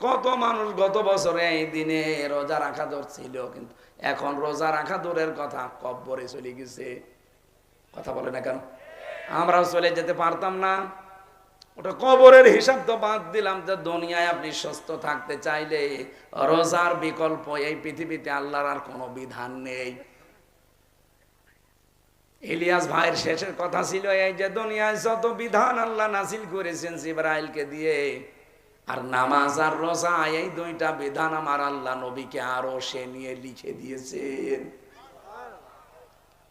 কত মানুষ গত বছরে এই দিনে রোজা রাখা ধরছিল, কিন্তু এখন রোজা রাখা দূরের কথা, কব্বরে চলে গেছে। কথা বলে না কেন? আমরাও চলে যেতে পারতাম না? ওটা কবরের হিসাব তো বাদ দিলাম, যে দুনিয়ায় আপনি সুস্থ থাকতে চাইলে রোজার বিকল্প এই পৃথিবীতে আল্লাহর আর কোনো বিধান নেই। ইলিয়াস ভাইয়ের শেষের কথা ছিল এই, যে দুনিয়ায় যত বিধান আল্লাহ নাজিল করেছেন জিবরাইলকে দিয়ে, আর নামাজ আর রোজা, এই দুইটা বিধান আমার আল্লাহ নবীকে আরো সে নিয়ে লিখে দিয়েছেন।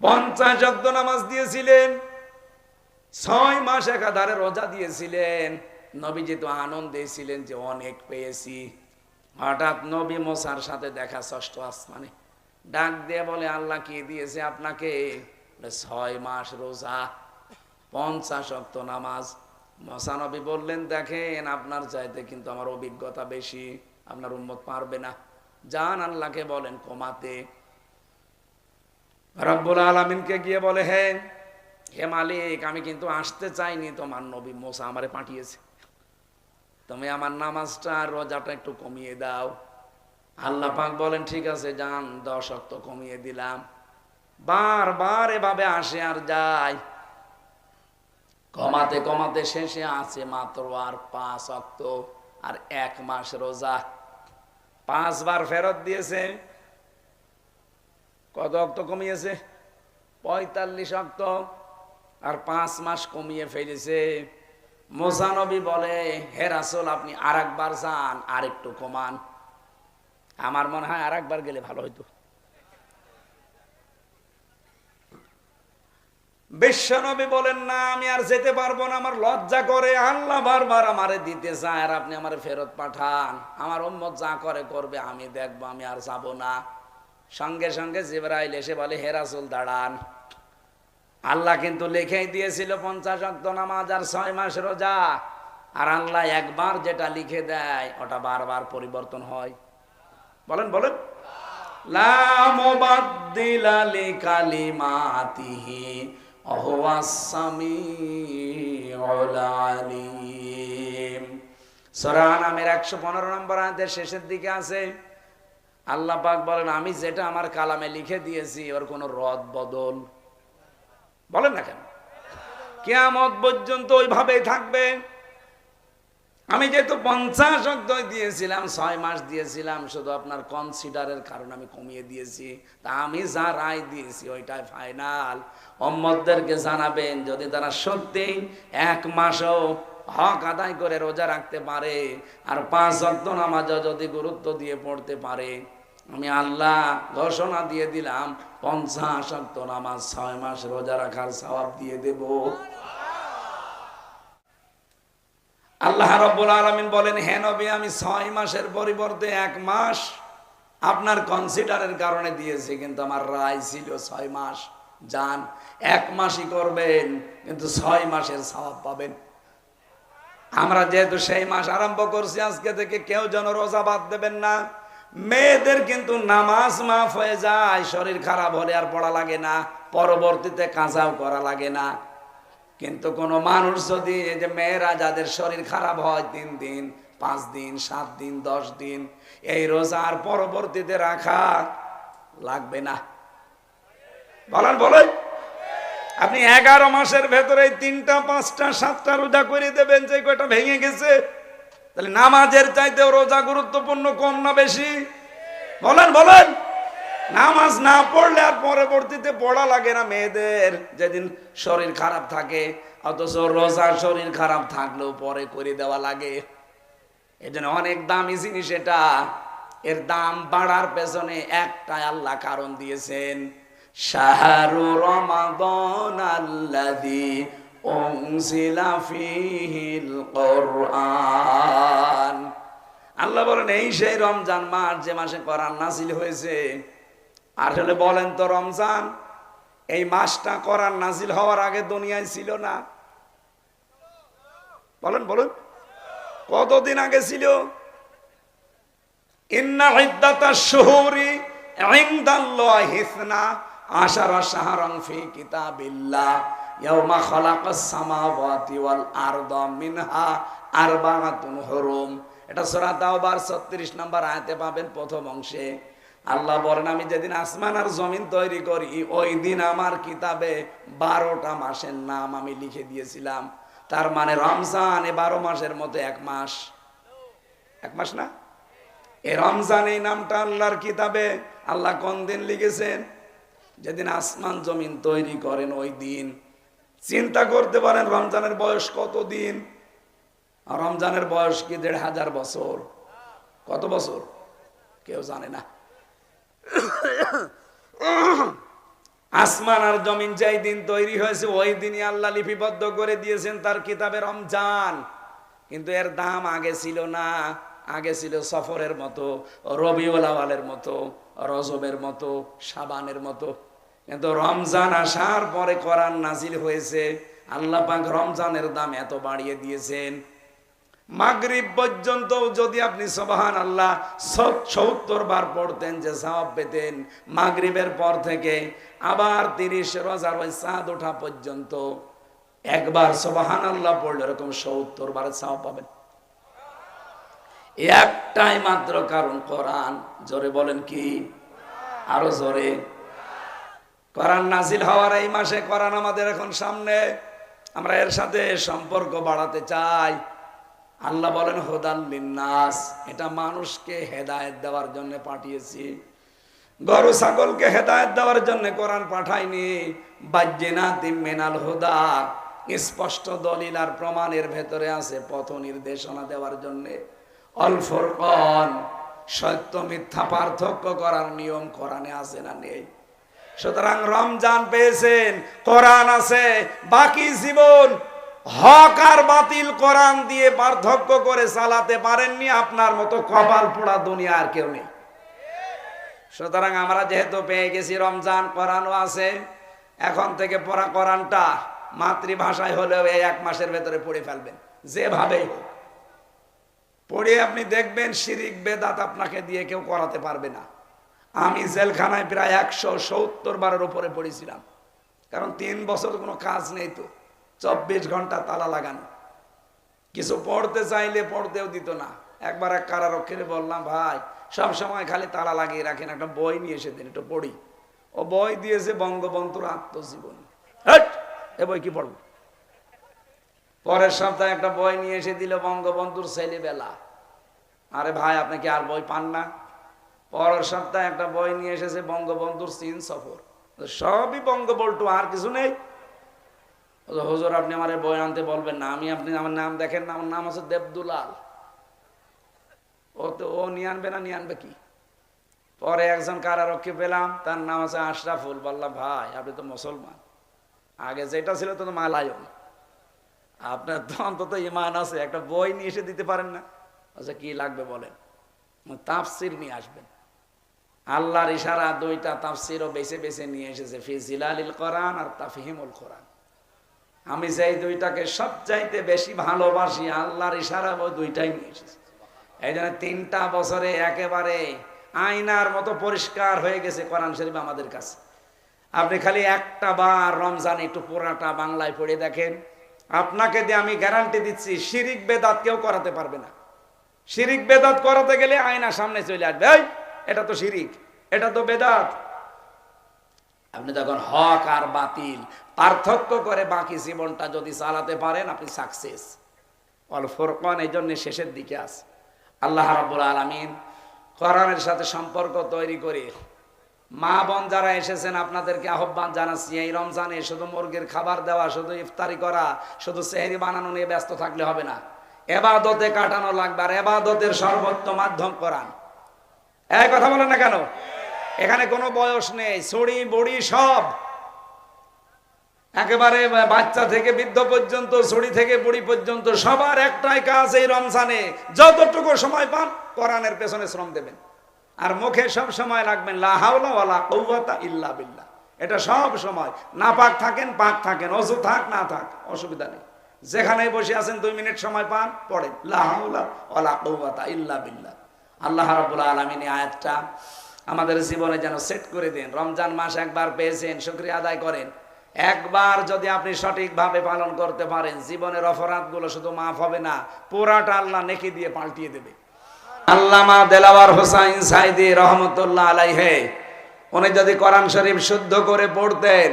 50 ওয়াক্ত নামাজ দিয়েছিলেন, 6 মাস একাধারে রোজা দিয়েছিলেন। নবীজি তো আনন্দে ছিলেন যে অনেক পেয়েছি। হঠাৎ নবী মুসার সাথে দেখা ষষ্ঠ আসমানে, ডাক দিয়ে বলে, আল্লাহ কি দিয়েছে আপনাকে? 6 মাস রোজা, 50 ওয়াক্ত নামাজ। মুসা নবী বললেন, দেখেন আপনার চাইতে কিন্তু আমার অভিজ্ঞতা বেশি, আপনার উম্মত পারবে না, যান আল্লাহকে বলেন কমাতে। রব্বুল আলামিনকে গিয়ে বলে, হে মালিক, আমি কিন্তু আসতে চাইনি, তোমার নবী মুসা আমারে পাঠিয়েছে, তুমি আমার নামাজটা আর রোজাটা একটু কমিয়ে দাও। আল্লাহ পাক বলেন, ঠিক আছে যান, 10 ওয়াক্ত কমিয়ে দিলাম। বারবার এভাবে আসে আর যায়, কমাতে কমাতে শেষে আছে মাত্র আর 5 ওয়াক্ত আর 1 মাস রোজা। 5 বার ফেরত দিয়েছে। কত ওয়াক্ত কমিয়েছে? 45 ওয়াক্ত, আর 5 মাস কমিয়ে ফেলেছে। মুসা নবী বলে, হে রাসূল, আপনি আরেকবার যান, আরেকটু কমান। আমার মনে হয় আরেকবার গেলে ভালো হইতো। বিশ্বনবী বলেন, না আমি আর যেতে পারবো না, আমার লজ্জা করে, আল্লাহ বারবার আমারে দিতে চায় আর আপনি আমারে ফেরত পাঠান, আমার উম্মত যা করে করবে, আমি দেখবো, আমি আর যাব না। সঙ্গে সঙ্গে জিবরাইল এসে বলে, হে রাসূল দাঁড়ান, আল্লাহ কিন্তু লিখেই দিয়েছিল 50 ওয়াক্ত নামাজ আর 6 মাস রোজা, আর আল্লাহ একবার যেটা লিখে দেয় ওটা বারবার পরিবর্তন হয়। বলেন বলেন, লা মুবাদদিলা লিকালিমাতিহি ওয়া হুয়াস সামিউল আলিম। সূরা আনামের 115 নম্বর আয়াতের শেষের দিকে আছে, আল্লাহ পাক বলেন, আমি যেটা আমার কালামে লিখে দিয়েছি ওর কোনো রদ বদল, বলেন না কেন, কিয়ামত পর্যন্ত ওইভাবেই থাকবে। আমি যেহেতু 50 ওয়াক্ত দিয়েছিলাম, 6 মাস দিয়েছিলাম, শুধু আপনার কনসিডারের কারণে আমি কমিয়ে দিয়েছি, তা আমি যা রায় দিয়েছি ওইটাই ফাইনাল। উম্মতদেরকে জানাবেন, যদি তারা সত্যি 1 মাসও হক আদায় করে রোজা রাখতে পারে আর 5 ওয়াক্ত নামাজও যদি গুরুত্ব দিয়ে পড়তে পারে, আমি আল্লাহ ঘোষণা দিয়ে দিলাম 50 ওয়াক্ত নামাজ 6 মাস রোজা রাখার সওয়াব দিয়ে দেব। আল্লাহ রাব্বুল আলামিন বলেন, হে নবী, আমি 6 মাসের পরিবর্তে 1 মাস আপনার কনসিডারের কারণে দিয়েছি, কিন্তু আমার রায় ছিল 6 মাস। যান 1 মাসই করবেন, কিন্তু 6 মাসের সওয়াব পাবেন। আমরা যেহেতু সেই মাস আরম্ভ করছি, আজকে থেকে কেউ যেন রোজা বাদ দেবেন না। মেয়েদের কিন্তু নামাজ মাফ হয়ে যায়, শরীর খারাপ হলে আর পড়া লাগে না, পরবর্তীতে কাজাও করা লাগে না। কিন্তু কোন মানুষ যদি, এই যে মেয়েরা যাদের শরীর খারাপ হয় 3 দিন 5 দিন 7 দিন 10 দিন, এই রোজার পরবর্তীতে রাখা লাগবে না। বলেন বলেন, আপনি 11 মাসের ভেতরে 3টা 5টা 7টা রোজা করে দেবেন, যে কয়টা ভেঙে গেছে। তাহলে নামাজের চাইতেও রোজা গুরুত্বপূর্ণ, কম না বেশি? বলেন বলেন, নামাজ না পড়লে আর পরবর্তীতে পড়া লাগে না মেয়েদের যেদিন শরীর খারাপ থাকে, অথচ রোজা শরীর খারাপ থাকলেও পরে করে দেওয়া লাগে। এজন্য অনেক দামি জিনিস এটা, এর দাম বাড়ার পেছনে একটাই আল্লাহ কারণ দিয়েছেন, শাহরু রমাদান আল্লাযী উনজিলা ফীহিল কুরআন। আল্লাহ বলেন, এই সেই রমজান মাস, যে মাসে কোরআন নাযিল হয়েছে। আসলে বলেন তো, রমজান এই মাসটা কোরআন নাযিল হওয়ার আগে দুনিয়ায় ছিল না? বলেন বলেন, কতদিন আগে ছিল? ইন্না ইদ্দাতাশ শুহুরি ইনদাল্লাহি 12 শাহরান ফি কিতাবিল্লাহ ইয়াওমা খালাকাস সামাওয়াতি ওয়াল আরদা মিনহা আরবাআতুন হুরুম। এটা সূরা তাওবার 36 নম্বর আয়াতে পাবেন প্রথম অংশে। আল্লাহ বলেন, আমি যেদিন আসমান আর জমিন তৈরি করি ওই দিন আমার কিতাবে 12টা মাসের নাম আমি লিখে দিয়েছিলাম। তার মানে রমজান 12 মাসের মধ্যে এক মাস। এক মাস না, এই রমজান এই নামটা আল্লাহর কিতাবে আল্লাহ কোন দিন লিখেছেন? যেদিন আসমান জমিন তৈরি করেন ওই দিন। চিন্তা করতে পারেন রমজানের বয়স কত দিন? রমজানের বয়স কি 1500 বছর? কত বছর কেউ জানে না। আসমান আর জমিন যেই দিন তৈরি হয়েছে ওই দিনই আল্লাহ লিপিবদ্ধ করে দিয়েছেন তার কিতাবে রমজান। কিন্তু এর দাম আগে ছিল না, আগে ছিল সফরের মতো, রবিউল আওয়ালের মতো, রজবের মতো, শাবানের মতো। কিন্তু রমজান আসার পরে কোরআন নাজিল হয়েছে, আল্লাহ পাক রমজানের দাম এত বাড়িয়ে দিয়েছেন। মাগরিব পর্যন্ত যদি আপনি সুবহানাল্লাহ ৭০ বার পড়তেন যে সওয়াব পেতেন, মাগরিবের পর থেকে আবার 30 রোজার ওই চাঁদ ওঠা পর্যন্ত একবার সুবহানাল্লাহ পড়লে এরকম ৭০ বার সওয়াব পাবেন। একটাই মাত্র কারণ কোরআন। জোরে বলেন কি? আরো জোরে। কোরআন নাজিল হওয়ার এই মাসে কোরআন আমাদের এখন সামনে, আমরা এর সাথে সম্পর্ক বাড়াতে চাই। আল্লাহ বলেন হুদাল লিন্নাস, এটা মানুষকে হেদায়েত দেওয়ার জন্য পাঠিয়েছি। গরু ছাগলকে হেদায়েত দেওয়ার জন্য কোরআন পাঠাইনি। বাজ্জিনাতিম মিনাল হুদা, স্পষ্ট দলিল আর প্রমাণের ভেতরে আছে পথ নির্দেশনা দেওয়ার জন্য। অল ফুরকান, সত্য মিথ্যা পার্থক্য করার নিয়ম কোরআনে আছে না নেই? সুতরাং রমজান পেয়েছেন, কোরআন আছে, বাকি জীবন হক আর বাতিল কোরআন দিয়ে পার্থক্য করে চালাতে পারেননি। আপনার মতো কপাল পোড়া দুনিয়া আর কেউ নেই। সুতরাং আমরা যেহেতু পেয়ে গেছি রমজান, কোরআনও আছে, এখন থেকে পড়া কোরআনটা মাতৃভাষায় হলেও এই 1 মাসের ভেতরে পড়ে ফেলবেন। যেভাবেই হোক পড়ে আপনি দেখবেন শিরিক বেদাত আপনাকে দিয়ে কেউ করাতে পারবে না। আমি জেলখানায় প্রায় 170 বারের উপরে পড়েছিলাম, কারণ 3 বছর কোনো কাজ নেই, তো 24 ঘন্টা তালা লাগানো। কিছু পড়তে চাইলে পড়তেও দিত না। একবার এক কারারক্ষীরে বললাম, ভাই সব সময় খালি তালা লাগিয়ে রাখেন, একটা বই নিয়ে এসে দিন, একটু পড়ি। ও বই দিয়েছে বঙ্গবন্ধুর আত্মজীবনী। এ বই কি পড়বো? পরের সপ্তাহে একটা বই নিয়ে এসে দিল বঙ্গবন্ধুর ছেলেবেলা। আরে ভাই আপনি কি আর বই পান না? পরের সপ্তাহে একটা বই নিয়ে এসেছে বঙ্গবন্ধুর চীন সফর। সবই বঙ্গবন্ধু, আর কিছু নেই। হুজুর আপনি আমার বই আনতে বলবেন না, আপনি আমার নাম দেখেন না, আমার নাম আছে দেবদুলাল। ও নিয়ে আনবে না, নিয়ে আনবে কি? পরে একজন কারারক্ষী পেলাম, তার নাম আছে আশরাফুল। বললাম ভাই আপনি তো মুসলমান, আগে যেটা ছিল তো মালায়ম, আপনার তো অন্তত ইমান আছে, একটা বই নিয়ে এসে দিতে পারেন না? আচ্ছা কি লাগবে বলেন? তাফসির নিয়ে আসবেন। আল্লাহর ইশারা 2টা তাফসিরও বেছে বেছে নিয়ে এসেছে, ফি জিলালিল কোরআন আর তাফহিমুল কোরআন। আমি যেই 2টাকে সবচাইতে বেশি ভালোবাসি, আল্লাহর ইশারা ওই 2টাই নিয়ে এসেছে। এই জন্য 3টা বছরে একেবারে আয়নার মতো পরিষ্কার হয়ে গেছে কোরআন শরীফ আমাদের কাছে। আপনি খালি একটা বার রমজান একটু পুরাটা বাংলায় পড়ে দেখেন, আপনাকে দিয়ে আমি গ্যারান্টি দিচ্ছি শিরিক বেদাত কেউ করাতে পারবে না। শিরিক বেদাত করাতে গেলে আয়না সামনে চলে আসবে, এই এটা তো শিরিক, এটা তো বেদাত। আপনি যখন হক আর বাতিল পার্থক্য করে বাকি জীবনটা যদি চালাতে পারেন, আপনি সাকসেস। অল ফুরকান এই জন্য শেষের দিকে আছে। আল্লাহ রাব্বুল আলামিন কোরআনের সাথে সম্পর্ক তৈরি করে মা বোন যারা এসেছেন আপনাদেরকে আহ্বান জানাচ্ছি, এই রমজানে শুধু মুরগির খাবার দেওয়া, শুধু ইফতারি করা, শুধু সেহরি বানানো নিয়ে ব্যস্ত থাকলে হবে না। এবাদতে কাটানো লাগবে, আর এবাদতের সর্বোচ্চ মাধ্যম কোরআন। এই কথা বলেন না কেন? এখানে কোনো বয়স নেই, ছড়ি বড়ি সব, একেবারে বাচ্চা থেকে বৃদ্ধ পর্যন্ত, ছড়ি থেকে বুড়ি পর্যন্ত সবার একটাই কাজ, এই রমজানে যতটুকু সময় পান কোরআনের পেছনে শ্রম দেবেন। আর মুখে সব সময় রাখবেন লা হাওলা ওয়ালা কুওয়াতা ইল্লা বিল্লাহ। এটা সব সময়, না পাক থাকেন পাক থাকেন, অযু থাক না থাক অসুবিধা নেই, যেখানেই বসে আছেন 2 মিনিট সময় পান পড়েন লা হাওলা ওয়ালা কুওয়াতা ইল্লা বিল্লাহ। আল্লাহ রাব্বুল আলামিন এই আয়াতটা আমাদের জীবনে যেন সেট করে দেন। রমজান মাস একবার পেয়েছেন, শুকরিয়া আদায় করেন। একবার যদি আপনি সঠিকভাবে পালন করতে পারেন, জীবনের অপরাধগুলো শুধু মাফ হবে না, পুরাটা আল্লাহ নেকি দিয়ে পাল্টিয়ে দেবে। আল্লামা দেলাওয়ার হোসাইন সাইদি রহমতুল্লাহ আলাইহে, উনি যদি কোরআন শরীফ শুদ্ধ করে পড়তেন,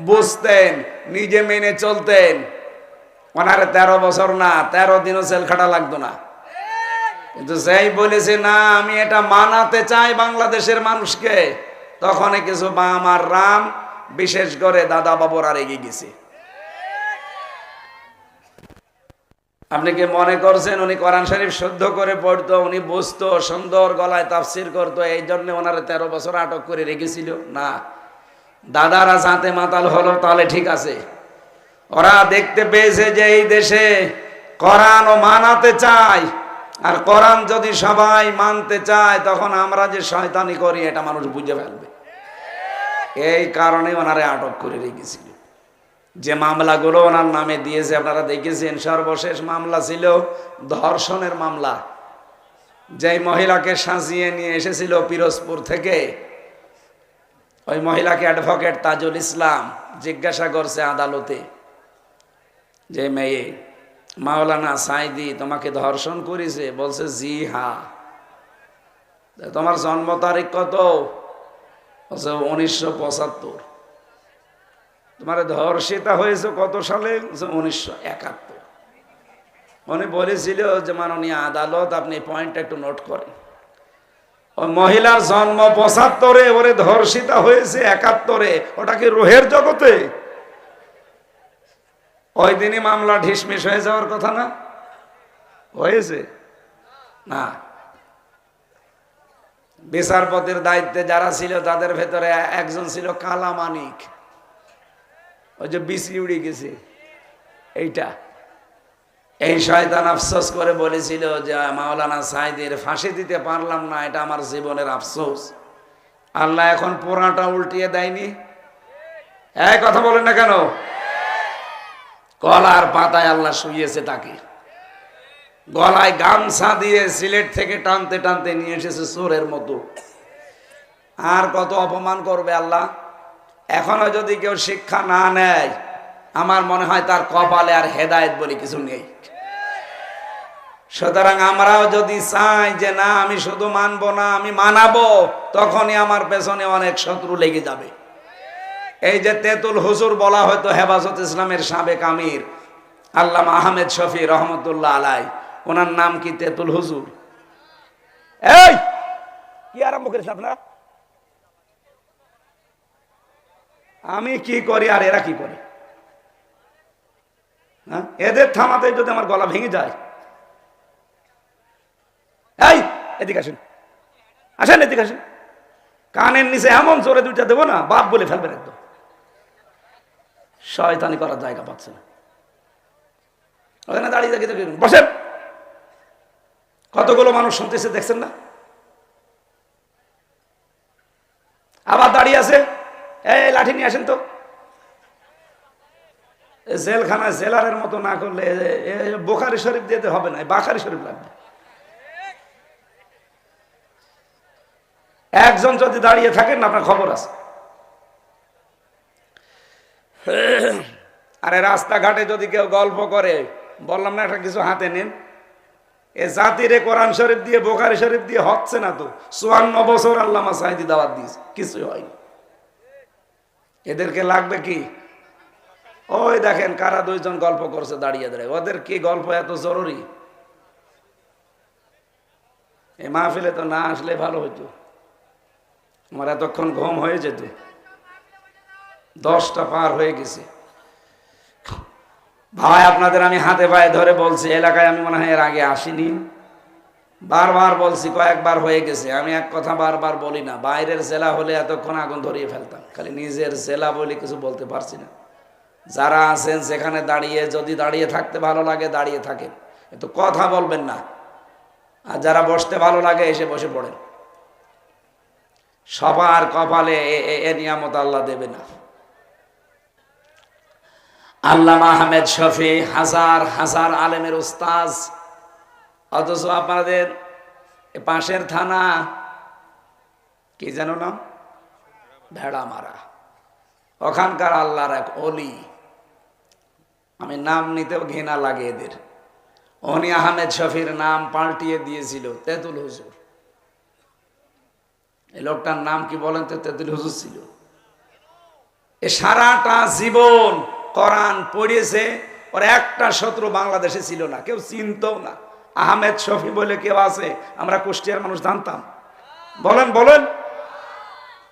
বুঝতেন, নিজে মেনে চলতেন, ওনার 13 বছর না 13 দিনও জেল খাটা লাগতো না। কিন্তু যেই বলেছে না আমি এটা মানাতে চাই বাংলাদেশের মানুষকে, তখন কিছু বাম আর রাম, বিশেষ করে দাদা বাবুরা রেগে গেছে। আপনি কি মনে করছেন উনি কোরআন শরীফ শুদ্ধ করে পড়তো, উনি বুঝতো, সুন্দর গলায় তাফসির করতো, এই জন্য ওনারা 13 বছর আটক করে রেখেছিল? না, দাদারা যাতে মাতাল হলো তাহলে ঠিক আছে। ওরা দেখতে পেয়েছে যে এই দেশে কোরআন ও মানাতে চায়, আর কোরআন যদি সবাই মানতে চায় তখন আমরা যে শয়তানি করি এটা মানুষ বুঝে ফেলবে। এই কারণে ওনারে আটক করে রেখেছিল। যে মামলাগুলো ওনার নামে দিয়েছে আপনারা দেখেছেন, সর্বশেষ মামলা ছিল ধর্ষণের মামলা। যেই মহিলাকে সাজিয়ে নিয়ে এসেছিল পিরোজপুর থেকে, ওই মহিলাকে অ্যাডভোকেট তাজুল ইসলাম জিজ্ঞাসা করছে আদালতে যে মেয়ে মাওলানা সাইদি তোমাকে ধর্ষণ করেছে? বলছে জি হ্যাঁ। তোমার জন্ম তারিখ কত? বলছে 1975। তোমার ধর্ষিতা হয়েছে কত সালে? 1971। উনি বলেছিল যে মাননীয় আদালত আপনি পয়েন্টটা একটু নোট করেন, ওই মহিলার জন্ম 75-এ, ওরে ধর্ষিতা হয়েছে 71-এ, ওটা কি রোহের জগতে? ওই দিনই মামলা ঢিসমিস হয়ে যাওয়ার কথা না? হয়েছে না। বিচারপতির দায়িত্বে যারা ছিল তাদের ভেতরে একজন ছিল কালা মানিক, ওই যে বিসি উড়ে গেছে এইটা। এই শয়তান আফসোস করে বলেছিল যে মাওলানা সাইদের ফাঁসি দিতে পারলাম না, এটা আমার জীবনের আফসোস। আল্লাহ এখন পুরাটা উল্টিয়ে দেয়নি? এই কথা বলেন না কেন? কলার পাতায় আল্লাহ শুইয়েছে তাকে, গলায় গামছা দিয়ে সিলেট থেকে টানতে টানতে নিয়ে এসেছে চোরের মতো। আর কত অপমান করবে আল্লাহ? এখনো যদি কেউ শিক্ষা না নেয়, আমার মনে হয় তার কপালে আর হেদায়েত বলে কিছু নেই। সুতরাং আমরাও যদি চাই যে না আমি শুধু মানবো না, আমি মানাবো, তখনই আমার পেছনে অনেক শত্রু লেগে যাবে। এই যে তেতুল হুজুর বলা হয়তো হেফাজত ইসলামের সাবেক আমির আল্লামা আহমেদ শফি রহমতুল্লাহ আলাই, ওনার নাম কি তেতুল হুজুর? এই কি আরম্ভ করেছেন আপনারা? আমি কি করি আর এরা কি করে? এদের থামাতে যদি আমার গলা ভেঙে যায়। এই এদিকে আসেন, আসেন এদিকে আসেন। কানের নিচে এমন জোরে দুইটা দেবো না, বাপ বলে ফেলবেন একদম। শয়তানি করার জায়গা পাচ্ছে না। ওখানে দাঁড়িয়ে দেখে বসেন। কতগুলো মানুষ শুনতেছে দেখছেন না? আবার দাঁড়িয়ে আছে, এই লাঠি নিয়ে আসেন তো। জেলখানায় জেলারের মতো না করলে বুখারী শরীফ দিতে হবে না, বাখারী শরীফ লাগবে। একজন যদি দাঁড়িয়ে থাকেন আপনার খবর আছে। আরে রাস্তাঘাটে যদি কেউ গল্প করে, বললাম না একটা কিছু হাতে নেন। এ জাতিরে কোরআন শরীফ দিয়ে বুখারী শরীফ দিয়ে হচ্ছে না তো। 54 বছর আল্লামা সাইদি দাওয়াত দিয়েছে, কিছুই হয়নি। এদেরকে লাগবে কি? ওই দেখেন কারা দুইজন গল্প করছে দাঁড়িয়ে দাঁড়িয়ে। ওদের কি গল্প এত জরুরি? এই মাহফিলে তো না আসলে ভালো হইতো, আমার এতক্ষণ ঘুম হয়ে যেত। 10টা পার হয়ে গেছে। ভাই আপনাদের আমি হাতে পায়ে ধরে বলছি, এলাকায় আমি মনে হয় এর আগে আসিনি, বারবার বলছি, কয়েকবার হয়ে গেছে। আমি এক কথা বারবার বলি না, বাইরের জেলা হলে এতক্ষণ আগুন ধরিয়ে ফেলতাম, খালি নিজের জেলা বলে কিছু বলতে পারছি না। যারা আছেন সেখানে দাঁড়িয়ে, যদি দাঁড়িয়ে থাকতে ভালো লাগে দাঁড়িয়ে থাকেন, কিন্তু কথা বলবেন না। আর যারা বসতে ভালো লাগে এসে বসে পড়েন। সবার কপালে এ নিয়ামত আল্লাহ দেবে না। আল্লামা আহমেদ শফি হাজার হাজার আলেমের উস্তাজ, অথচ আপনাদের পাশের থানা কি যেন নাম, ভেড়ামারা। ওখানকার আল্লাহর এক অলি, আমি নাম নিতেও ঘৃণা লাগে এদের, উনি আহমেদ শফির নাম পাল্টিয়ে দিয়েছিল তেঁতুল হুজুর। এই লোকটার নাম কি বলেন তো? তেঁতুল হুজুর ছিল। এ সারাটা জীবন কোরআন পড়িয়েছে, ওর একটা শত্রু বাংলাদেশে ছিল না, কেউ চিনতও না। আহমেদ শফি বলে কেউ আছে? আমরা কুষ্টিয়ার মানুষ জানতাম? বলেন বলেন।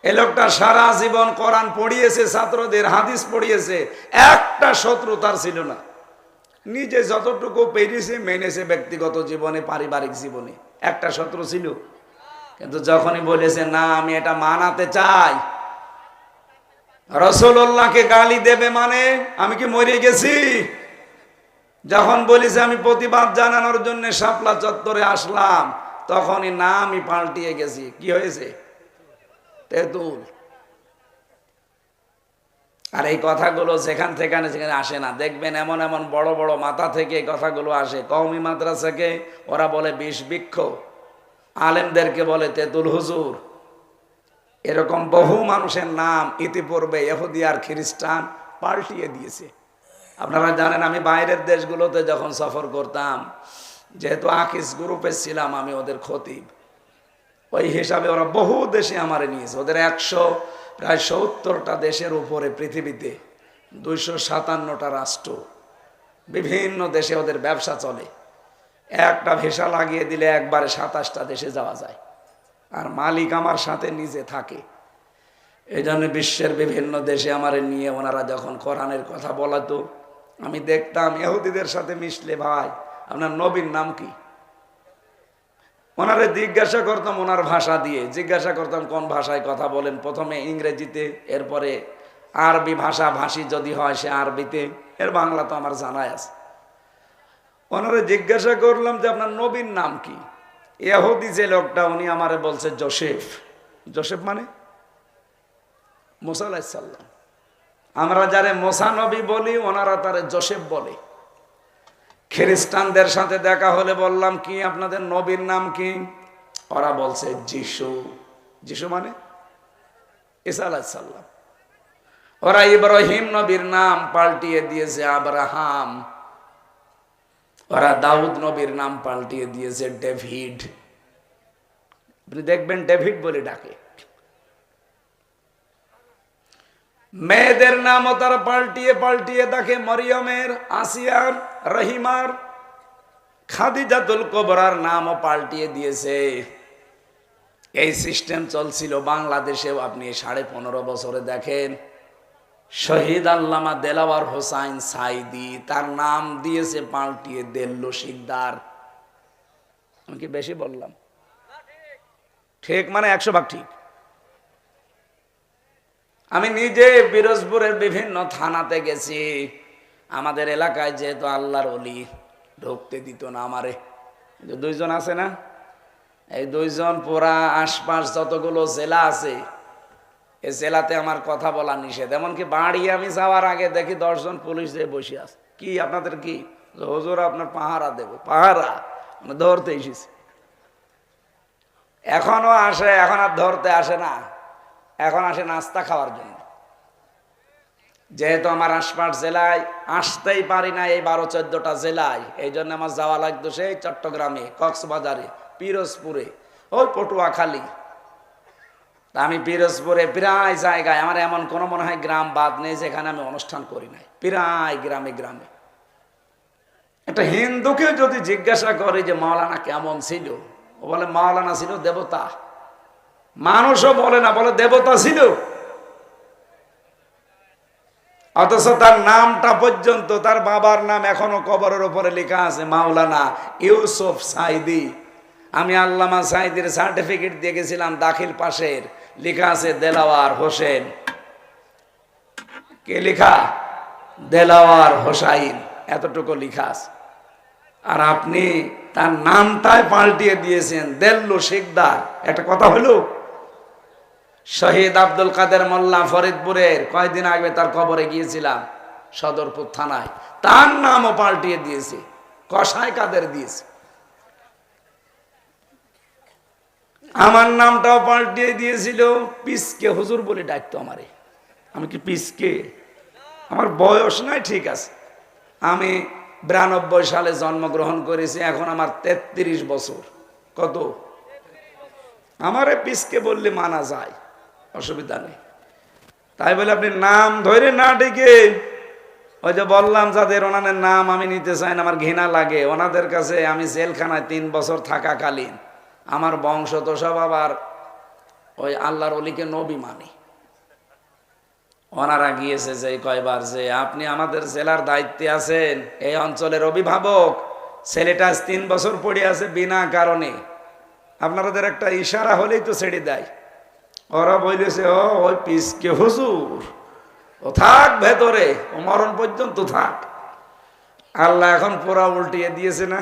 এই লোকটা সারা জীবন কোরআন পড়িয়েছে, ছাত্রদের হাদিস পড়িয়েছে, একটা শত্রু তার ছিল না। নিজে যতটুকু পেরেছে মেনেছে ব্যক্তিগত জীবনে, পারিবারিক জীবনে, একটা শত্রু ছিল। কিন্তু যখনই বলেছে না আমি এটা মানাতে চাই, রাসূলুল্লাহকে গালি দেবে মানে আমি কি মরে গেছি? যখন বলেছে আমি প্রতিবাদ জানানোর জন্য শাপলা চত্বরে আসলাম, তখনই না আমি পাল্টিয়ে গেছি। কি হয়েছে? তেঁতুল। আর এই কথাগুলো যেখান থেকে সেখানে আসে না, দেখবেন এমন এমন বড় বড় মাথা থেকে এই কথাগুলো আসে। কওমি মাদ্রাসাকে ওরা বলে বিষ বৃক্ষ, আলেমদেরকে বলে তেঁতুল হুজুর। এরকম বহু মানুষের নাম ইতিপূর্বে ইহুদি আর খ্রিস্টান পাল্টিয়ে দিয়েছে। আপনারা জানেন আমি বাইরের দেশগুলোতে যখন সফর করতাম, যেহেতু আকিস গ্রুপে ছিলাম আমি ওদের খতিব, ওই হিসাবে ওরা বহু দেশে আমারে নিয়েছে। ওদের প্রায় 70টা দেশের উপরে পৃথিবীতে, 257টা রাষ্ট্র, বিভিন্ন দেশে ওদের ব্যবসা চলে। একটা ভিসা লাগিয়ে দিলে একবারে 27টা দেশে যাওয়া যায়। আর মালিক আমার সাথে নিজে থাকে। এই জন্য বিশ্বের বিভিন্ন দেশে আমারে নিয়ে ওনারা যখন কোরআনের কথা বলাতো, আমি দেখতাম ইহুদিদের সাথে মিশলে, ভাই আপনার নবীর নাম কি? ওনারে জিজ্ঞাসা করতাম ওনার ভাষা দিয়ে, জিজ্ঞাসা করতাম কোন ভাষায় কথা বলেন, প্রথমে ইংরেজিতে, এরপরে আরবি ভাষা ভাষী যদি হয় সে আরবিতে, এর বাংলা তো আমার জানাই আছে। ওনারে জিজ্ঞাসা করলাম যে আপনার নবীর নাম কি? ইহুদি যে লোকটা, উনি আমারে বলছে জোসেফ। জোসেফ মানে মুসা আলাইহিস সালাম। আমরা যারে মুসা নবী বলি, ওনারা তারে জোসেফ বলে। খ্রিস্টানদের সাথে দেখা হলে বললাম কি আপনাদের নবীর নাম কি? ওরা বলছে যিশু। যিশু মানে ঈসা আলাইহিস সালাম। ওরা ইব্রাহিম নবীর নাম পাল্টিয়ে দিয়েছে আব্রাহাম। ওরা দাউদ নবীর নাম পাল্টিয়ে দিয়েছে ডেভিড। আপনি দেখবেন ডেভিড বলে ডাকে। মেয়েদের নামও তারা পাল্টিয়ে পাল্টিয়ে দেখে, মরিয়মের, আসিয়ার, রহিমার, খাদিজাতুল কুবরার নামও পাল্টিয়ে দিয়েছে। এই সিস্টেম চলছিল বাংলাদেশেও। আপনি 15.5 বছরে দেখেন, শহীদ আল্লামা দেলাওয়ার হোসাইন সাইদি, তার নাম দিয়েছে পাল্টিয়ে দেল্লো শিকদার। আমি কি বেশি বললাম? ঠিক মানে 100 ভাগ ঠিক। আমি নিজে পিরোজপুরের বিভিন্ন থানাতে গেছি। আমাদের এলাকায় যেহেতু আল্লাহর ওলি, ঢুকতে দিত না আমারে। 2 জন আছে না, এই 2 জন পুরা আশপাশ যতগুলো জেলা আছে, এই জেলাতে আমার কথা বলা নিষেধ। এমনকি বাড়ি আমি যাওয়ার আগে দেখি 10 জন পুলিশ দিয়ে বসে আছে। কি আপনাদের কি? হুজুর আপনার পাহারা দেব। পাহারা ধরতে এসেছি। এখনো আসে, এখন আর ধরতে আসে না, এখন আসে নাস্তা খাওয়ার জন্য। যেহেতু আমার আশপাশ জেলায় আসতেই পারি না, এই 12-14টা জেলায়, এই জন্য আমার যাওয়া লাগতো সেই চট্টগ্রামে, কক্সবাজারে, পিরোজপুরে, ওই পটুয়াখালী। আমি পিরোজপুরে প্রায় জায়গায়, আমার এমন কোনো মনে হয় গ্রাম বাদ নেই যেখানে আমি অনুষ্ঠান করি নাই। প্রায় গ্রামে গ্রামে। একটা হিন্দুকে যদি জিজ্ঞাসা করে যে মাওলানা কেমন ছিল, ও বলে মাওলানা ছিল দেবতা। মানুষও বলে না, বলে দেবতা ছিল। অথচ তার নামটা পর্যন্ত, তার বাবার নাম এখনো কবরের উপরে লেখা আছে মাওলানা ইউসুফ সাইদি। আমি আল্লামা সাইদির সার্টিফিকেট দিয়ে গেছিলাম, দাখিল পাশের, লেখা আছে দেলাওয়ার হোসেন। কে লেখা? দেলাওয়ার হোসাইন, এতটুকু লেখা আছে। আর আপনি তার নামটাই পাল্টিয়ে দিয়েছেন দেল্লো শিকদার। একটা কথা হলো, শহীদ আব্দুল কাদের মোল্লা ফরিদপুরের, কয়েকদিন আগে তার কবরে গিয়েছিলাম সদরপুর থানায়, তার নামও পাল্টিয়ে দিয়েছে, কসাই কাদের দিয়েছে। আমার নামটাও পাল্টিয়ে দিয়েছিল, পিসকে হুজুর বলে ডাকতো আমারে। আমি কি পিসকে? আমার বয়স নাই, ঠিক আছে, আমি 92 সালে জন্মগ্রহণ করেছি, এখন আমার 33 বছর। কত? আমারে পিসকে বললে মানা যায়, অসুবিধা নেই। তাই বলে আপনি নাম ধরে না ডেকে, ওই যে বললাম যাদের ওনাদের নাম আমি নিতে চাই না, আমার ঘৃণা লাগে, ওনাদের কাছে আমি জেলখানায় 3 বছর থাকাকালীন আমার বংশ তো সব আবার ওই আল্লাহর ওলিকে নবী মানি। ওনারা গিয়েছে যে কয়বার যে আপনি আমাদের জেলার দায়িত্বে আছেন, এই অঞ্চলের অভিভাবক, ছেলেটা 3 বছর পড়ে আছে বিনা কারণে, আপনাদের একটা ইশারা হলেই তো ছেড়ে দেয়। ওরা বলেছে ও ওই পিসকে হুজুর, ও থাক ভেতরে, ও মরণ পর্যন্ত থাক। আল্লাহ এখন পুরা উল্টিয়ে দিয়েছে না।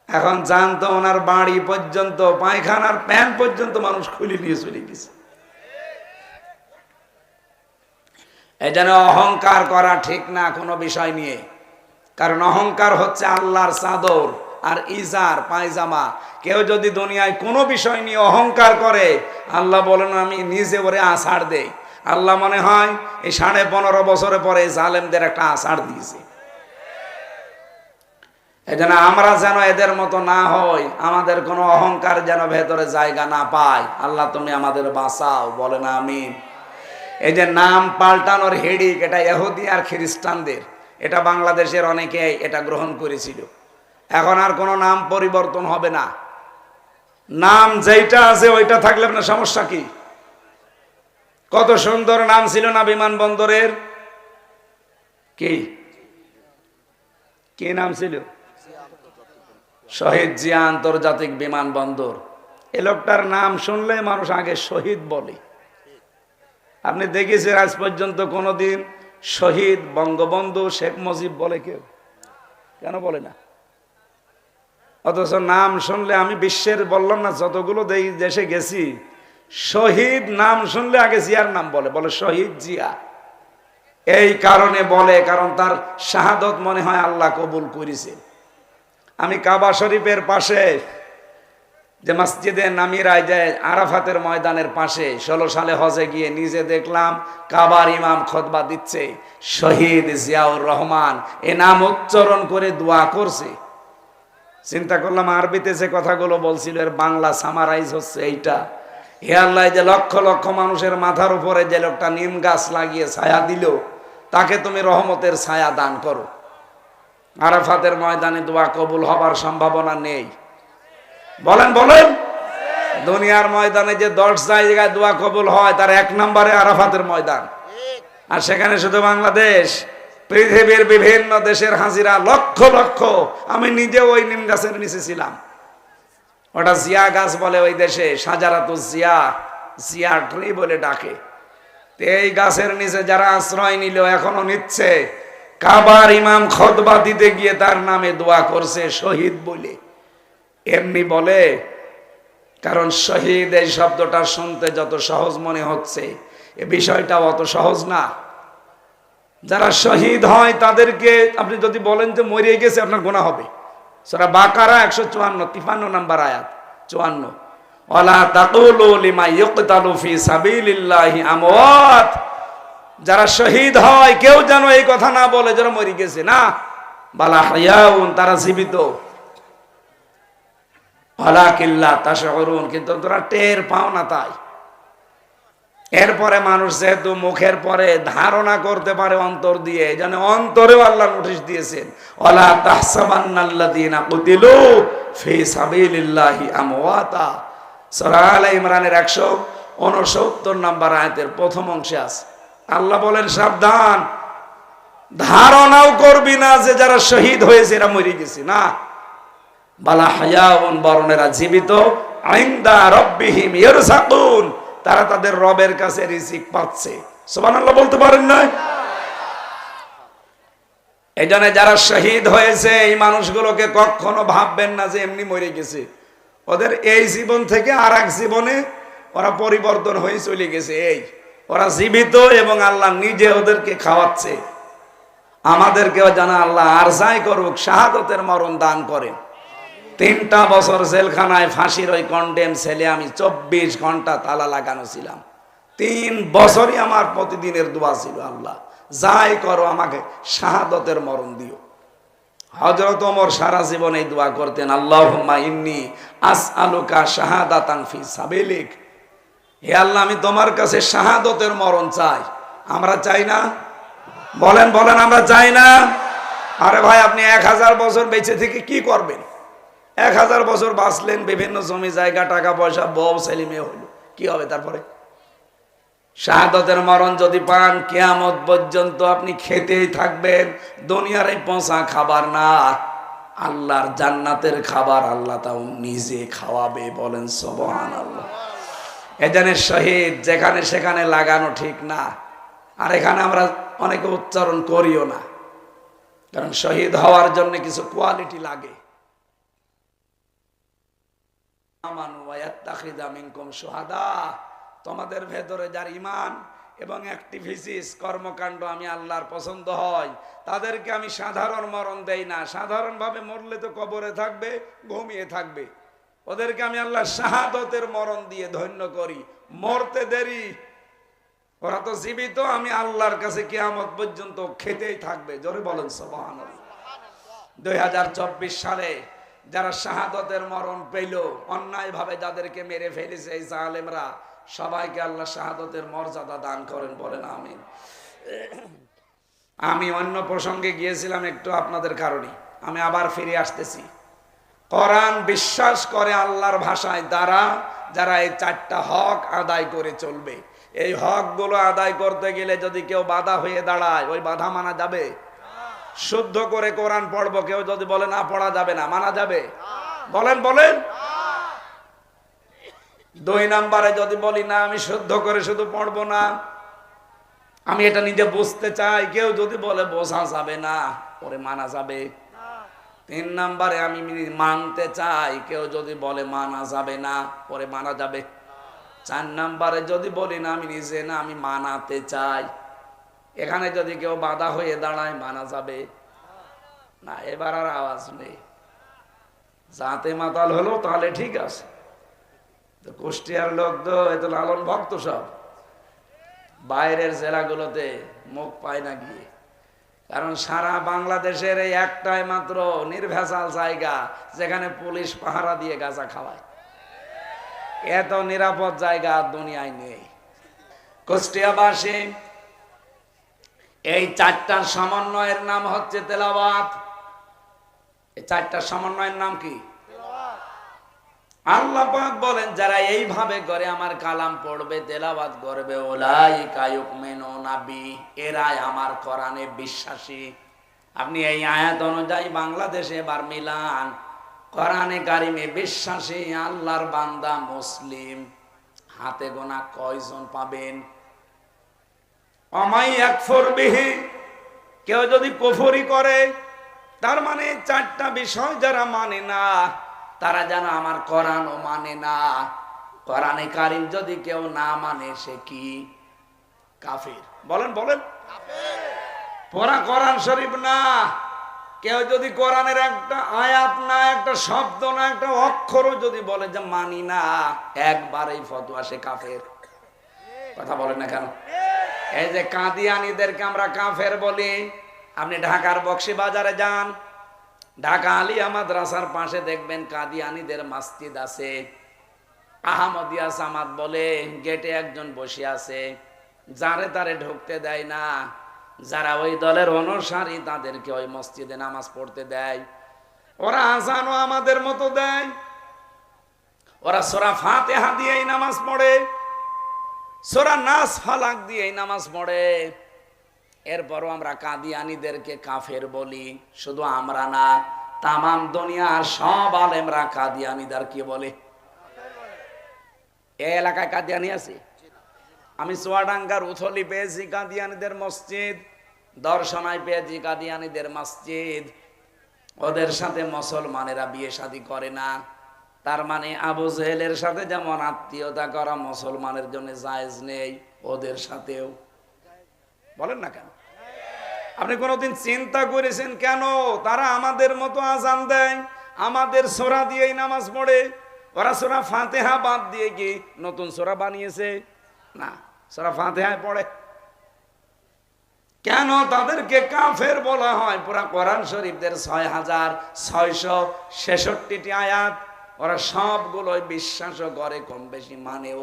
এখন জানতো ওনার বাড়ি পর্যন্ত, পায়খানার প্যান পর্যন্ত মানুষ খুলে নিয়ে চলে গেছে। এই জন্য অহংকার করা ঠিক না কোনো বিষয় নিয়ে, কারণ অহংকার হচ্ছে আল্লাহর চাদর আর ইজার পায়জামা। কেউ যদি দুনিয়ায় কোনো বিষয় নিয়ে অহংকার করে, আল্লাহ বলেন আমি নিজে ওরে আষাঢ় দেই। আল্লাহ মনে হয় এই 15.5 বছরে পরে জালেমদের একটা আষাঢ় দিয়েছে। এই জন্য আমরা যেন এদের মতো না হই, আমাদের কোনো অহংকার যেন ভেতরে জায়গা না পায়। আল্লাহ তুমি আমাদের বাঁচাও, বলেন আমিন। এই যে নাম পাল্টানোর হেডিক, এটা ইহুদি আর খ্রিস্টানদের, এটা বাংলাদেশের অনেকে এটা গ্রহণ করেছিল। এখন আর কোনো নাম পরিবর্তন হবে না, নাম যেটা আছে ওইটা থাকলে আপনার সমস্যা কি? কত সুন্দর নাম ছিল না বিমানবন্দরের, কি কি নাম ছিল? শহীদ জিয়া আন্তর্জাতিক বিমানবন্দর। এ লোকটার নাম শুনলে মানুষ আগে শহীদ বলে। আপনি দেখেছেন আজ পর্যন্ত কোনোদিন শহীদ বঙ্গবন্ধু শেখ মুজিব বলে কেউ? কেন বলে না? অথচ নাম শুনলে, আমি বিশ্বের বললাম না যতগুলো দেশে গেছি, শহীদ নাম শুনলে আগে জিয়ার নাম বলে, বলে শহীদ জিয়া। এই কারণে বলে, কারণ তার শাহাদত মনে হয় আল্লাহ কবুল করেছে। আমি কাবা শরীফের পাশে যে মসজিদে নামিরায় যায়, আরাফাতের ময়দানের পাশে 16 সালে হজে গিয়ে নিজে দেখলাম কাবার ইমাম খুতবা দিচ্ছে, শহীদ জিয়াউর রহমান এ নাম উচ্চারণ করে দোয়া করছে। চিন্তা করলাম আরবিতে যে কথাগুলো বলছিল এর বাংলা সামারাইজ হচ্ছে এইটা। হে আল্লাহ, যে লক্ষ লক্ষ মানুষের মাথার উপরে যে লোকটা নিম গাছ লাগিয়ে ছায়া দিল, তাকে তুমি রহমতের ছায়া দান করো। আরাফাতের ময়দানে দোয়া কবুল হবার সম্ভাবনা নেই? বলেন বলেন। দুনিয়ার ময়দানে যে 10 জায়গায় দোয়া কবুল হয়, তার 1 নম্বরে আরাফাতের ময়দান। আর সেখানে শুধু বাংলাদেশ, পৃথিবীর বিভিন্ন দেশের হাজিরা লক্ষ লক্ষ। আমি নিজে ওই নিম গাছের নিচে ছিলাম, ওটা জিয়া গাছ বলে ওই দেশে, সাজারাতু জিয়া, জিয়া ট্রি বলে ডাকে। এই গাছের নিচে যারা আশ্রয় নিল, এখনো নিচ্ছে, কাবার ইমাম খুতবা দিতে গিয়ে তার নামে দোয়া করছে শহীদ বলে। এমনি বলে কারণ শহীদ এই শব্দটা শুনতে যত সহজ মনে হচ্ছে, এ বিষয়টা অত সহজ না। যারা শহীদ হয় তাদেরকে আপনি যদি বলেন যে মরে গেছে, আপনার গুনাহ হবে। সূরা বাকারা 154 53 নম্বর আয়াত 54, ওয়ালা তাকুলু লিমা ইউকতালু ফি সাবিলিল্লাহি আমওয়াত। যারা শহীদ হয় কেউ যেন এই কথা না বলে যারা মরে গেছে, না, বালা হায়াউন, তারা জীবিত। ওয়ালাকিল্লা তাশউরুন, কিন্তু তোরা টের পাও না। তাই এরপরে মানুষ যেহেতু মুখের পরে ধারণা করতে পারে অন্তর দিয়ে, যেন অন্তরেও আল্লাহ নোটিশ দিয়েছেন, ওয়ালা তাহসাবান্নাল্লাযীনা কুতিলু ফি সাবিলিল্লাহি আমওয়াতা। সূরা আলে ইমরানের 169 নম্বর আয়াতের প্রথম অংশে আছে। আল্লাহ বলেন সাবধান, ধারণাও করবি না যে যারা শহীদ হয়েছে এরা মরে গেছে, না, বালা হায়াউন, বরং এরা জীবিত, ইনদা রাব্বিহিম ইয়ারযাকুন, তারা তাদের রবের কাছে রিজিক পাচ্ছে। সুবহানাল্লাহ বলতে পারেন না? এই জন্য যারা শহীদ হয়েছে এই মানুষগুলোকে কখনো ভাববেন না যে এমনি মরে গেছে। ওদের এই জীবন থেকে আর এক জীবনে ওরা পরিবর্তন হয়ে চলে গেছে। এই ওরা জীবিত এবং আল্লাহ নিজে ওদেরকে খাওয়াচ্ছে। আমাদেরকেও জানা আল্লাহ আর যাই করুক শাহাদতের মরণ দান করেন। 3টা বছর জেলখানায় ফাঁসির ওই কন্ডেম ছেলে আমি 24 ঘন্টা তালা লাগানো ছিলাম। 3 বছরই আমার প্রতিদিনের দোয়া ছিল, আল্লাহ যাই করো আমাকে শাহাদতের মরণ দিও। হযরত ওমর সারা জীবন এই দোয়া করতেন, আল্লাহুম্মা ইন্নী আসআলুকা শাহাদাতান ফি সাবিলিক, হে আল্লাহ আমি তোমার কাছে শাহাদতের মরণ চাই। আমরা চাই না? বলেন বলেন, আমরা চাই না? আরে ভাই, আপনি 1000 বছর বেঁচে থেকে কি করবেন? 1000 বছর বাঁচলেন, বিভিন্ন জমি জায়গা টাকা পয়সা বউ ছেলে মেয়ে হইল, কি হবে তারপরে? শাহাদতের মরণ যদি পান, কিয়ামত পর্যন্ত আপনি খেতেই থাকবেন। দুনিয়ার এই পচা খাবার না, আল্লাহর জান্নাতের খাবার আল্লাহ তাও নিজে খাওয়াবে। বলেন সুবহানাল্লাহ। এজন্য শহীদ যেখানে সেখানে লাগানো ঠিক না। আর এখানে আমরা অনেকে উচ্চারণ করিও না, কারণ শহীদ হওয়ার জন্য কিছু কোয়ালিটি লাগে। আমানু ওয়া ইয়াত্তাখিযা মিনকুম শুহাদা, তোমাদের ভেতরে যার ঈমান এবং অ্যাক্টিভিটিস কর্মকাণ্ড আমি আল্লাহর পছন্দ হয়, তাদেরকে আমি সাধারণ মরণ দেই না। সাধারণভাবে মরলে তো কবরে থাকবে, ঘুমিয়ে থাকবে। ওদেরকে আমি আল্লাহ শাহাদতের মরণ দিয়ে ধন্য করি। মরতে দেরি, ওরা তো জীবিত, আমি আল্লাহর কাছে কিয়ামত পর্যন্ত খেতেই থাকবে। জোরে বলেন সুবহানাল্লাহ। 2024 সালে যারা শাহাদতের মরণ পেল, অন্যায়ভাবে যাদেরকে মেরে ফেলেছে এই জালেমরা, সবাইকে আল্লাহ শাহাদতের মর্যাদা দান করেন। বলেন আমিন। আমি অন্য প্রসঙ্গে গিয়েছিলাম একটু আপনাদের কারণে, আমি আবার ফিরে আসতেছি। কোরআন বিশ্বাস করে আল্লাহর ভাষায় তারা যারা এই 4টা হক আদায় করে চলবে। এই হকগুলো আদায় করতে গেলে যদি কেউ বাধা হয়ে দাঁড়ায়, ওই বাধা মানা যাবে? শুদ্ধ করে কোরআন পড়বো, কেউ যদি বলে না পড়া যাবে না, মানা যাবে? বলেন বলেন। 2 নম্বরে যদি বলি না আমি শুদ্ধ করে শুধু পড়বো না, আমি এটা নিজে বুঝতে চাই, কেউ যদি বলে বোঝা যাবে না, ওরে মানা যাবে? 3 নম্বরে আমি মানতে চাই, কেউ যদি বলে মানা যাবে না, ওরে মানা যাবে? 4 নম্বরে যদি বলি না আমি নিজে না, আমি মানাতে চাই, এখানে যদি কেউ বাধা হয়ে দাঁড়ায়, মানা যাবে না? এবার আর আওয়াজ নেই। যাতে মাতাল হলো তাহলে ঠিক আছে। তো কুষ্টিয়ার লোক তো এত লালন ভক্ত, সব বাইরের জেলাগুলোতে মুখ পায় না গিয়ে, কারণ সারা বাংলাদেশের এই একটাই মাত্র নির্ভেজাল জায়গা যেখানে পুলিশ পাহারা দিয়ে গাঁজা খাওয়ায়। এত নিরাপদ জায়গা দুনিয়ায় নেই। কুষ্টিয়াবাসী, এই 4টার সমন্বয়ের নাম হচ্ছে তেলাওয়াত। এই 4টার সমন্বয়ের নাম কি? আল্লাহ পাক বলেন যারা এইভাবে করে আমার কালাম পড়বে, তেলাওয়াত করবে, উলাইকা ইউমিনুনা বি, এরাই আমার কোরআনে বিশ্বাসী। আপনি এই আয়াত অনুযায়ী বাংলাদেশে এবার মিলান, কোরআনে কারিমে বিশ্বাসী আল্লাহর বান্দা মুসলিম হাতে গোনা কয়জন পাবেন? অমাই ইয়াকফুর বিহি, কেউ যদি কুফরি করে, তার মানে 4টা বিষয় যারা মানে না, তারা যেন আমার কোরআনও মানে না। কোরআনে কারিম যদি কেউ না মানে, সে কি? কাফির। বলেন বলেন। পড়া কোরআন শরীফ না, কেউ যদি কোরআনের একটা আয়াত না, একটা শব্দ না, একটা অক্ষরও যদি বলে যে মানি না, একবারেই ফতোয়া, সে কাফের। কথা বলেন না কেন? এই যে কাদিয়ানীদেরকে আমরা কাফের বলি। আপনি ঢাকার বক্সি বাজারে যান, ঢাকা আলিয়া মাদ্রাসার পাশে দেখবেন কাদিয়ানীদের মসজিদ আছে। আহমদিয়া জামাত বলে গেটে একজন বসে আছে, যারে তারে ঢুকতে দেয় না। যারা ওই দলের অনুসারী তাদেরকে ওই মসজিদে নামাজ পড়তে দেয়। ওরা আজানও আমাদের মতো দেয়, ওরা সূরা ফাতিহা দিয়েই নামাজ পড়ে, সূরা নাস ফালাক দিয়েই নামাজ পড়ে। এরপরও আমরা কাদিয়ানীদেরকে কাফের বলি। শুধু আমরা না, তামাম দুনিয়ার সব আলেমরা কাদিয়ানীদের কি বলে? এই এলাকায় কাদিয়ানী আছে? আমি চুয়াডাঙ্গার উথলি পেয়েছি কাদিয়ানীদের মসজিদ, দর্শনায় পেয়েছি কাদিয়ানীদের মসজিদ। ওদের সাথে মুসলমানেরা বিয়ে শাদী করে না। তার মানে আবু জেহেলের সাথে যেমন আত্মীয়তা করা মুসলমানের জন্য জায়েজ নেই, ওদের সাথেও। বলেন না কেন? আপনি কোনোদিন চিন্তা করেছেন কেন তারা আমাদের মতো আজান দেয়, আমাদের সূরা দিয়েই নামাজ পড়ে? ওরা সূরা ফাতিহা বাদ দিয়ে কি নতুন সূরা বানিয়েছে? না, সূরা ফাতিহায় পড়ে। কেন তাদেরকে কাফের বলা হয়? পুরা কোরআন শরীফের 6666টি আয়াত ওরা সবগুলোই বিশ্বাসও করে, কম বেশি মানেও।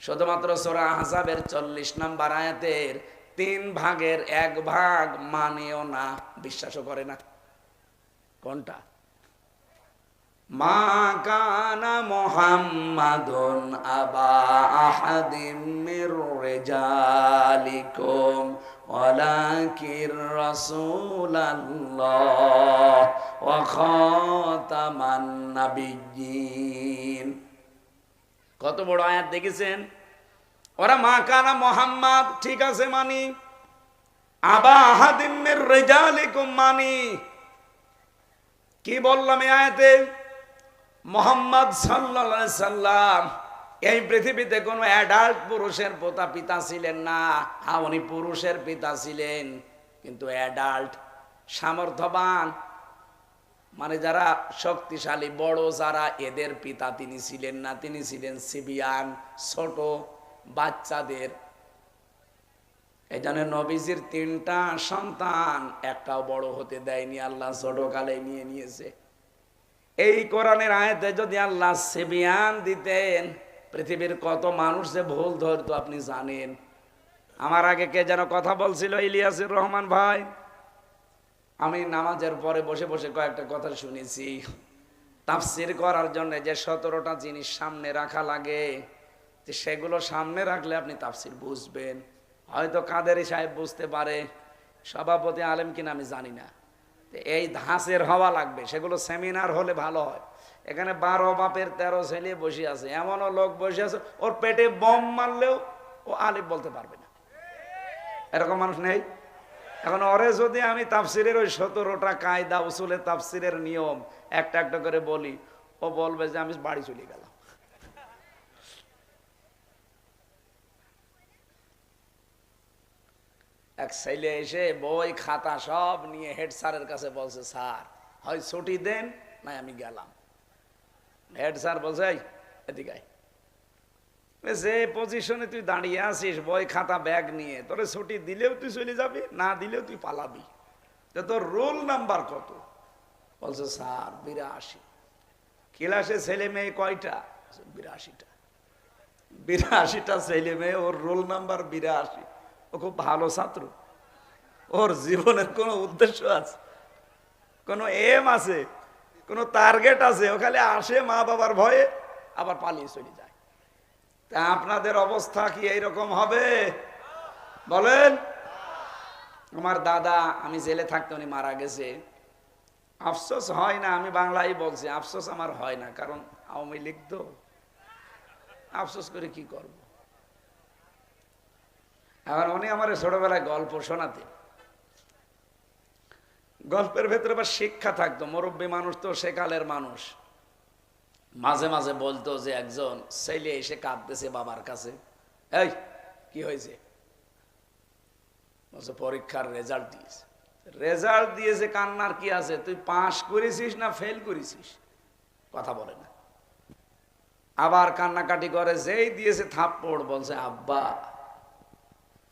শুধুমাত্র সূরা আহজাবের 40 নম্বর আয়াতের 3 ভাগের 1 ভাগ মানেও না, বিশ্বাসও করে না। কোনটা? মা কানা মুহাম্মাদুন আবা আহাদিম মির রিজালিকুম ওয়ালাকির রাসূলুল্লাহ ওয়া খাতামান নাবিয়্যিন। কত বড় আয়াত দেখেছেন? ওরা মা কানা মুহাম্মাদ ঠিক আছে মানি, আবা আহাদিম মির রিজালিকুম মানি। কি বললাম এই আয়াতে? মুহাম্মদ সাল্লাল্লাহু আলাইহি সাল্লাম এই পৃথিবীতে কোনো অ্যাডাল্ট পুরুষের পিতা ছিলেন না। হ্যাঁ, উনি পুরুষের পিতা ছিলেন, কিন্তু অ্যাডাল্ট সামর্থ্যবান মানে যারা শক্তিশালী বড় যারা, এদের পিতা তিনি ছিলেন না। তিনি ছিলেন সিবিয়ান, ছোট বাচ্চাদের। এই জন্য নবীজির 3টা সন্তান, একটাও বড় হতে দেয়নি, আল্লাহ ছোটকালে নিয়ে নিয়েছে। এই কোরআনের আয়াতে যদি আল্লাহ সিবিয়ান দিতেন, পৃথিবীর কত মানুষ যে ভুল ধরতো আপনি জানেন। আমার আগে কে যেন কথা বলছিল, ইলিয়াসুর রহমান ভাই। আমি নামাজের পরে বসে বসে কয়েকটা কথা শুনেছি। তাফসির করার জন্য যে 17টা জিনিস সামনে রাখা লাগে, যে সেগুলো সামনে রাখলে আপনি তাফসির বুঝবেন। হয়তো কাদেরী সাহেব বুঝতে পারে, সভাপতি আলেম কিনা আমি জানি না। এই ধাঁচের হওয়া লাগবে, সেগুলো সেমিনার হলে ভালো হয়। এখানে 12 বাপের 13 ছেলে বসে আছে, এমনও লোক বসে আছে ওর পেটে বম মারলেও ও আলিফ বলতে পারবে না, এরকম মানুষ নেই? এখন ওরে যদি আমি তাফসিরের ওই 17টা কায়দা উসুলে তাফসিরের নিয়ম একটা একটা করে বলি, ও বলবে যে আমি বাড়ি চলে গেলাম। এক ছেলে এসে বই খাতা সব নিয়ে হেড স্যারের কাছে বলছে, স্যার হয় ছুটি দেন না আমি গেলাম। হেড স্যার বলছে, এদিকে যে পজিশনে তুই দাঁড়িয়ে আছিস বই খাতা ব্যাগ নিয়ে, তোরে ছুটি দিলেও তুই চলে যাবি, না দিলেও তুই পালাবি। তো তোর রোল নাম্বার কত? বলছে স্যার 82। ক্লাসে ছেলে মেয়ে কয়টা? 82টা। 82টা ছেলে মেয়ে, ওর রোল নাম্বার 82। ও খুব ভালো ছাত্র, ওর জীবনের কোনো উদ্দেশ্য আছে, কোনো এম আছে, কোনো টার্গেট আছে? ও খালি আসে মা বাবার ভয়ে, আবার পালিয়ে চলে যায়। তা আপনাদের অবস্থা কি এইরকম হবে? বলেন। আমার দাদা, আমি জেলে থাকতে উনি মারা গেছে। আফসোস হয় না, আমি বাংলায় বলছি, আফসোস আমার হয় না, কারণ আওয়ামী লীগ তো। আফসোস করে কি করব? এখন উনি আমার ছোটবেলায় গল্প শোনাতেন, গল্পের ভেতরে আবার শিক্ষা থাকতো। মুরব্বী মানুষ তো, সেকালের মানুষ। মাঝে মাঝে বলতো যে একজন ছেলে এসে কাঁদতেছে বাবার কাছে। এই কি হয়েছে? বলছে পরীক্ষার রেজাল্ট দিয়েছে। রেজাল্ট দিয়েছে, কান্নার কি আছে? তুই পাস করেছিস না ফেল করেছিস? কথা বলে না, আবার কান্নাকাটি করে। যেই দিয়েছে থাপ্পড়, বলছে আব্বা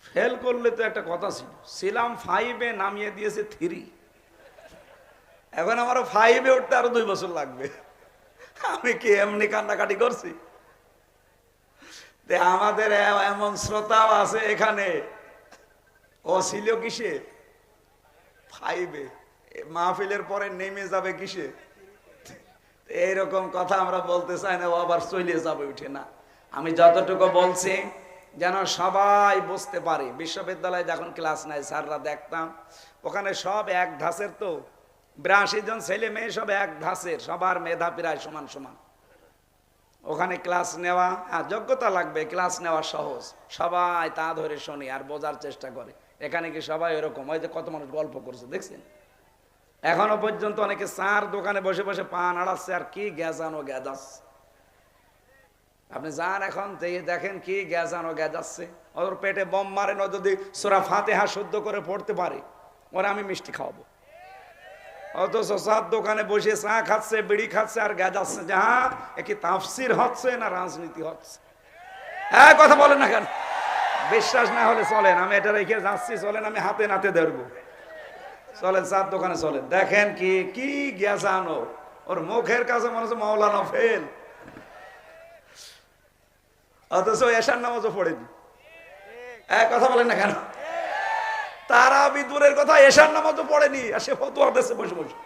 ফেল করলে তো একটা কথা ছিল, ছিলাম 5-এ, নামিয়ে দিয়েছে 3। এখন আমার 5-এ উঠতে আরো 2 বছর লাগবে। আমি কি এমনি কান্নাকাটি করছি? আমাদের এমন শ্রোতাও আছে এখানে, ও ছিল কিসে? 5-এ, মাহফিলের পরে নেমে যাবে কিসে? এইরকম কথা আমরা বলতে চাই না, ও আবার চলে যাবে উঠে না। আমি যতটুকু বলছি যেন সবাই বুঝতে পারে। বিশ্ববিদ্যালয়ে যখন ক্লাস নেয় স্যাররা, দেখতাম ওখানে সব এক ধাঁচের, তো 82 জন ছেলে মেয়ে সব এক ধাঁচের, সবার মেধা প্রায় সমান সমান। ওখানে ক্লাস নেওয়া, যোগ্যতা লাগবে, ক্লাস নেওয়া সহজ, সবাই তা ধরে শোনে আর বোঝার চেষ্টা করে। এখানে কি সবাই এরকম? ওই যে কত মানুষ গল্প করছে দেখছেন, এখনো পর্যন্ত অনেকে চার দোকানে বসে বসে পান আড়াচ্ছে আর কি গ্যাজানো গ্যাজাচ্ছে। আপনি যান এখন দেখেন কি গ্যাজানো গ্যাজাচ্ছে। ওর পেটে বম মারেন, ও যদি সূরা ফাতিহা শুদ্ধ করে পড়তে পারে, ওরা আমি মিষ্টি খাওয়াবো। অথচ চার দোকানে বসে চা খাচ্ছে, বিড়ি খাচ্ছে আর গ্যাজাচ্ছে যে হ্যাঁ এ কি তাফসির হচ্ছে না রাজনীতি হচ্ছে? হ্যাঁ কথা বলেন না কেন? বিশ্বাস না হলে চলেন, আমি এটা রেখে যাচ্ছি, চলেন আমি হাতে নাতে ধরবো। চলেন চার দোকানে চলেন, দেখেন কি কি জ্ঞাসানো, ওর মুখের কাছে মনে হচ্ছে মাওলানা ফেল, অথচ এশার নামাজও পড়েনি। এক কথা বলেন না কেন? তারা বিদুরের কথা, এশার নামাজও পড়েনি, আর সে ফতোয়া দিচ্ছে বসে বসে।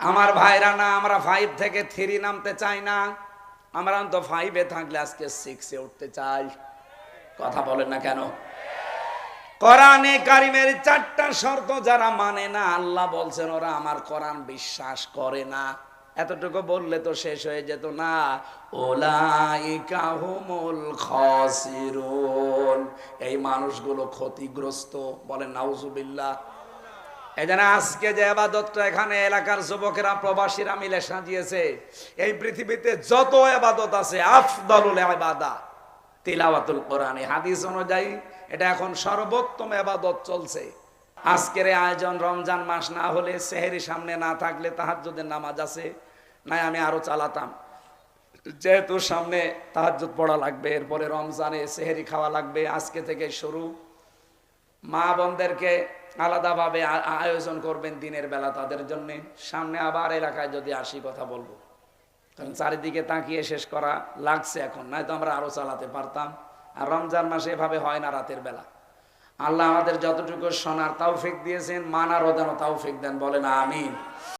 আমার ভাইরা না, আমরা 5 থেকে 3 নামতে চাই না, আমরা তো 5-এ থাকলে আজকে 6-এ উঠতে চাই। কথা বলেন না কেন? কোরআনে কারিমের 4টা শর্ত যারা মানে না, আল্লাহ বলছেন ওরা আমার কোরআন বিশ্বাস করে না। এতটুকু বললে তো শেষ হয়ে যেত না। উলাইকা হুমুল খাসিরুন, এই মানুষগুলো ক্ষতিগ্রস্ত। বলেন নাউজুবিল্লাহ। এই জন্য আজকে যে ইবাদতটা এখানে এলাকার যুবকেরা প্রবাসীরা মিলে সাজিয়েছে, এই পৃথিবীতে যত ইবাদত আছে আফদালুল ইবাদা তিলাওয়াতুল কোরআন। হাদিস অনুযায়ী এটা এখন সর্বোত্তম ইবাদত চলছে। আজকের আয়োজন রমজান মাস না হলে, সেহরি সামনে না থাকলে তাহাজ্জুদের নামাজ আছে, নাই আমি আরো চালাতাম। যেহেতু সামনে তাহাজ্জুদ পড়া লাগবে, এরপরে রমজানে সেহরি খাওয়া লাগবে, আজকে থেকে শুরু। মা বোনদেরকে আলাদাভাবে আয়োজন করবেন দিনের বেলা তাদের জন্য। সামনে আবার এলাকায় যদি আসি কথা বলবো, কারণ চারিদিকে তাকিয়ে শেষ করা লাগছে এখন, নয়তো আমরা আরো চালাতে পারতাম। আর রমজান মাসে এভাবে হয় না রাতের বেলা। আল্লাহ আমাদের যতটুকু শোনার তৌফিক দিয়েছেন, মানারও যেন তৌফিক দেন। বলেন আমিন।